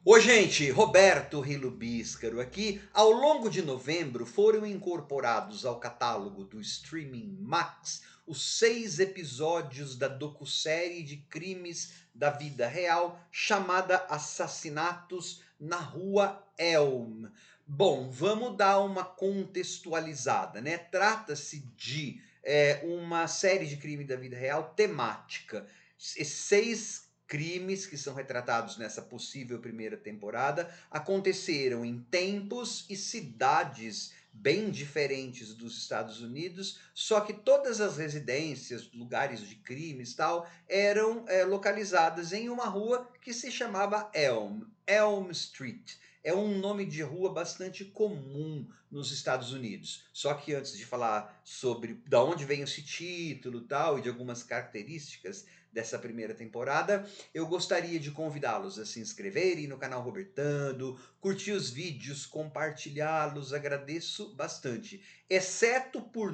Oi, gente, Roberto Rilo Bíscaro aqui. Ao longo de novembro foram incorporados ao catálogo do Streaming Max os 6 episódios da docusérie de crimes da vida real chamada Assassinatos na Rua Elm. Bom, vamos dar uma contextualizada, né? Trata-se de uma série de crime da vida real temática. Esses 6 crimes que são retratados nessa possível primeira temporada aconteceram em tempos e cidades bem diferentes dos Estados Unidos, só que todas as residências, lugares de crimes tal, eram localizadas em uma rua que se chamava Elm Street. É um nome de rua bastante comum nos Estados Unidos. Só que antes de falar sobre da onde vem esse título tal e de algumas características dessa primeira temporada, eu gostaria de convidá-los a se inscreverem no canal Robertando, curtir os vídeos, compartilhá-los, agradeço bastante. Exceto por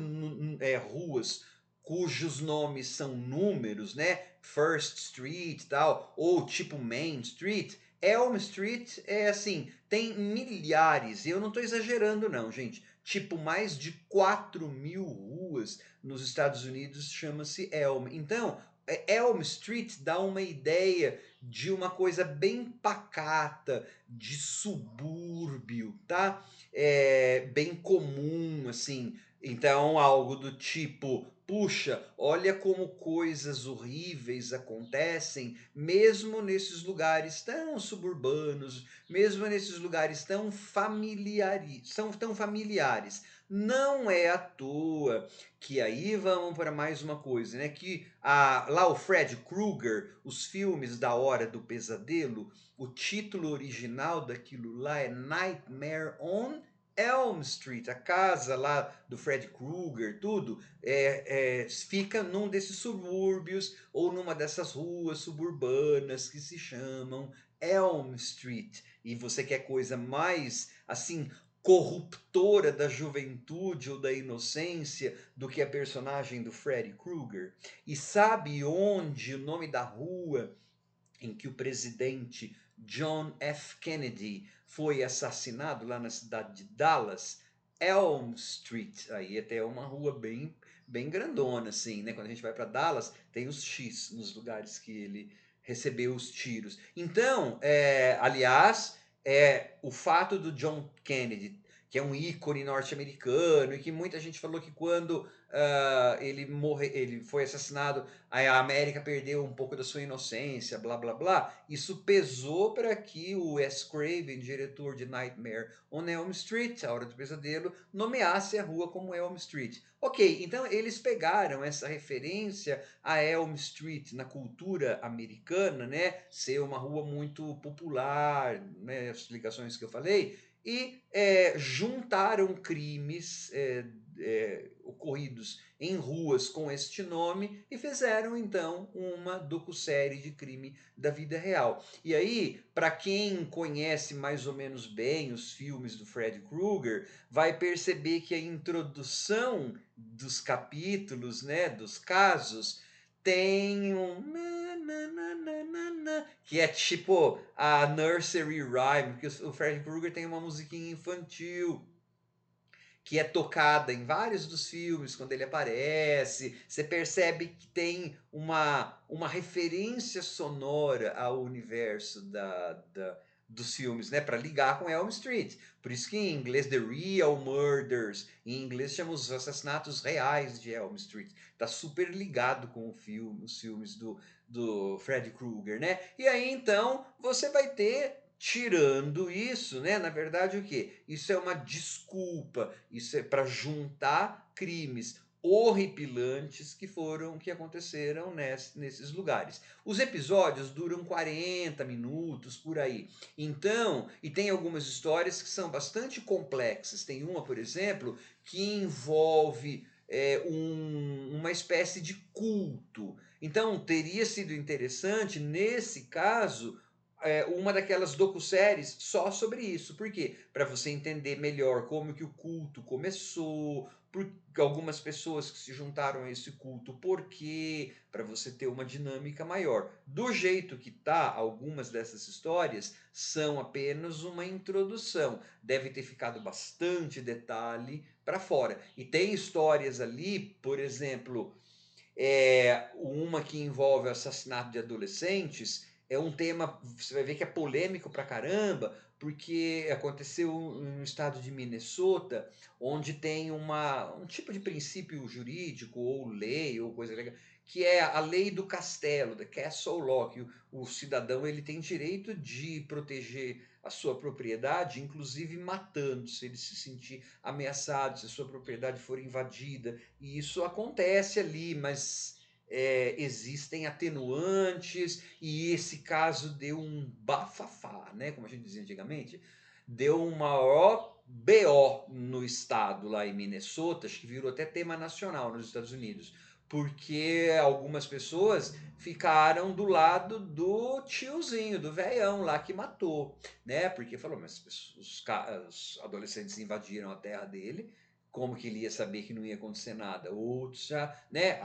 ruas cujos nomes são números, né? First Street e tal, ou tipo Main Street. Elm Street é assim, tem milhares, e eu não estou exagerando não, gente. Tipo, mais de 4.000 ruas nos Estados Unidos chama-se Elm. Então, Elm Street dá uma ideia de uma coisa bem pacata, de subúrbio, tá? Bem comum, assim. Então, algo do tipo, puxa, olha como coisas horríveis acontecem, mesmo nesses lugares tão suburbanos, mesmo nesses lugares são tão familiares. Não é à toa que aí vamos para mais uma coisa, né? Que lá o Fred Krueger, os filmes da Hora do Pesadelo, o título original daquilo lá é Nightmare on Elm Street, a casa lá do Fred Krueger, tudo, fica num desses subúrbios ou numa dessas ruas suburbanas que se chamam Elm Street. E você quer coisa mais, assim, corruptora da juventude ou da inocência do que a personagem do Freddy Krueger? E sabe onde o nome da rua em que o presidente John F. Kennedy foi assassinado lá na cidade de Dallas? Elm Street, aí até é uma rua bem grandona, assim, né? Quando a gente vai para Dallas, tem os X nos lugares que ele recebeu os tiros. Então, aliás, o fato do John Kennedy, que é um ícone norte-americano e que muita gente falou que quando ele foi assassinado, a América perdeu um pouco da sua inocência, blá blá blá. Isso pesou para que o Wes Craven, diretor de Nightmare on Elm Street, A Hora do Pesadelo, nomeasse a rua como Elm Street. Ok, então eles pegaram essa referência a Elm Street na cultura americana, né? Ser uma rua muito popular, né? As ligações que eu falei, e juntaram crimes ocorridos em ruas com este nome e fizeram então uma docusérie de crime da vida real. E aí, para quem conhece mais ou menos bem os filmes do Freddy Krueger, vai perceber que a introdução dos capítulos, né, dos casos, tem um que é tipo a nursery rhyme, porque o Freddy Krueger tem uma musiquinha infantil que é tocada em vários dos filmes quando ele aparece. Você percebe que tem uma referência sonora ao universo dos filmes, né? Para ligar com Elm Street. Por isso que em inglês The Real Murders, em inglês chama os assassinatos reais de Elm Street. Tá super ligado com o filme, os filmes do Freddy Krueger, né? E aí então você vai ter, tirando isso, né? Na verdade, o que? Isso é uma desculpa. Isso é para juntar crimes horripilantes que aconteceram nesses lugares. Os episódios duram 40 minutos por aí. Então, e tem algumas histórias que são bastante complexas. Tem uma, por exemplo, que envolve uma espécie de culto. Então, teria sido interessante, nesse caso, uma daquelas docu-séries só sobre isso. Por quê? Para você entender melhor como que o culto começou, por algumas pessoas que se juntaram a esse culto, porque para você ter uma dinâmica maior. Do jeito que tá, algumas dessas histórias são apenas uma introdução. Deve ter ficado bastante detalhe para fora. E tem histórias ali, por exemplo, uma que envolve o assassinato de adolescentes, é um tema, você vai ver que é polêmico pra caramba, porque aconteceu no estado de Minnesota, onde tem um tipo de princípio jurídico, ou lei, ou coisa legal, que é a lei do castelo, the castle law, que o cidadão ele tem direito de proteger a sua propriedade, inclusive matando, se ele se sentir ameaçado, se a sua propriedade for invadida. E isso acontece ali, mas existem atenuantes, e esse caso deu um bafafá, né? Como a gente dizia antigamente, deu um maior BO no estado lá em Minnesota, acho que virou até tema nacional nos Estados Unidos, porque algumas pessoas ficaram do lado do tiozinho, do velhão lá que matou, né? Porque falou, mas os adolescentes invadiram a terra dele, como que ele ia saber que não ia acontecer nada? Outros já, né?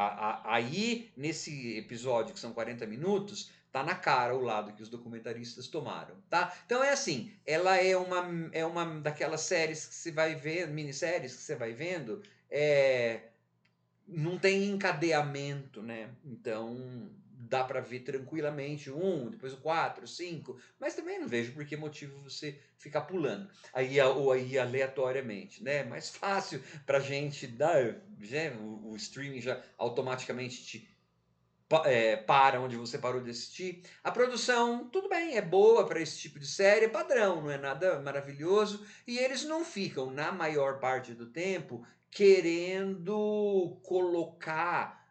Aí, nesse episódio, que são 40 minutos, tá na cara o lado que os documentaristas tomaram, tá? Então é assim, ela é uma daquelas séries que você vai ver, minisséries que você vai vendo, não tem encadeamento, né? Então dá para ver tranquilamente depois o 4, 5, mas também não vejo por que motivo você ficar pulando ou aí aleatoriamente, né? Mais fácil para gente dar, o streaming já automaticamente te para onde você parou de assistir. A produção, tudo bem, é boa para esse tipo de série, é padrão, não é nada maravilhoso, e eles não ficam, na maior parte do tempo, querendo colocar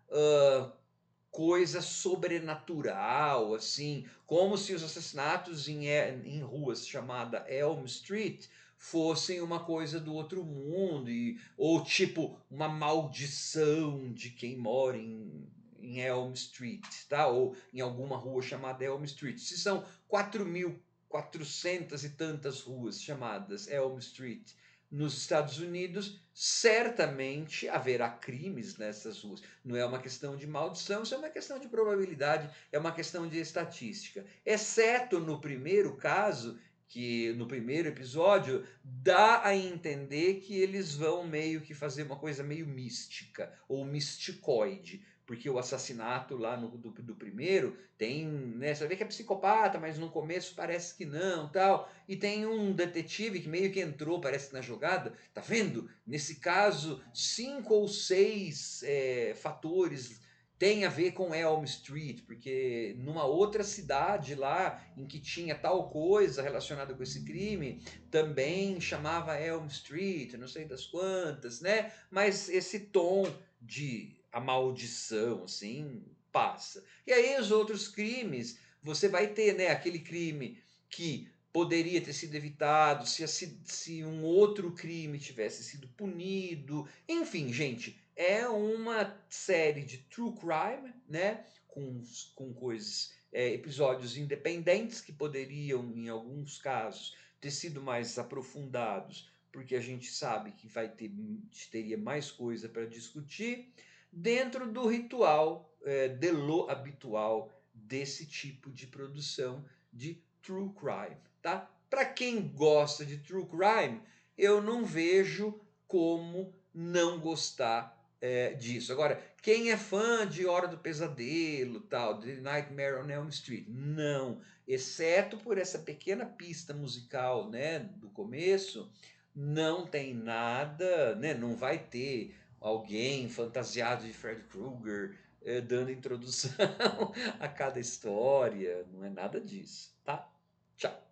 coisa sobrenatural, assim, como se os assassinatos em ruas chamada Elm Street fossem uma coisa do outro mundo, ou tipo uma maldição de quem mora em Elm Street, tá? Ou em alguma rua chamada Elm Street. Se são 4.400 e tantas ruas chamadas Elm Street nos Estados Unidos, certamente haverá crimes nessas ruas. Não é uma questão de maldição, isso é uma questão de probabilidade, é uma questão de estatística. Exceto no primeiro caso, que no primeiro episódio dá a entender que eles vão meio que fazer uma coisa meio mística ou misticoide, porque o assassinato lá do primeiro tem, né, você vê que é psicopata, mas no começo parece que não, tal, e tem um detetive que meio que entrou, parece, na jogada, tá vendo? Nesse caso, 5 ou 6 fatores tem a ver com Elm Street, porque numa outra cidade lá em que tinha tal coisa relacionada com esse crime, também chamava Elm Street, não sei das quantas, né? Mas esse tom de a maldição, assim, passa. E aí os outros crimes, você vai ter, né, aquele crime que poderia ter sido evitado se um outro crime tivesse sido punido. Enfim, gente, é uma série de true crime, né? Com coisas, episódios independentes que poderiam, em alguns casos, ter sido mais aprofundados, porque a gente sabe que teria mais coisa para discutir, dentro do ritual de lo habitual desse tipo de produção de true crime, tá? Para quem gosta de true crime, eu não vejo como não gostar disso. Agora, quem é fã de Hora do Pesadelo, tal, de Nightmare on Elm Street, não, exceto por essa pequena pista musical, né, do começo, não tem nada, né, não vai ter alguém fantasiado de Fred Krueger dando introdução a cada história, não é nada disso, tá? Tchau.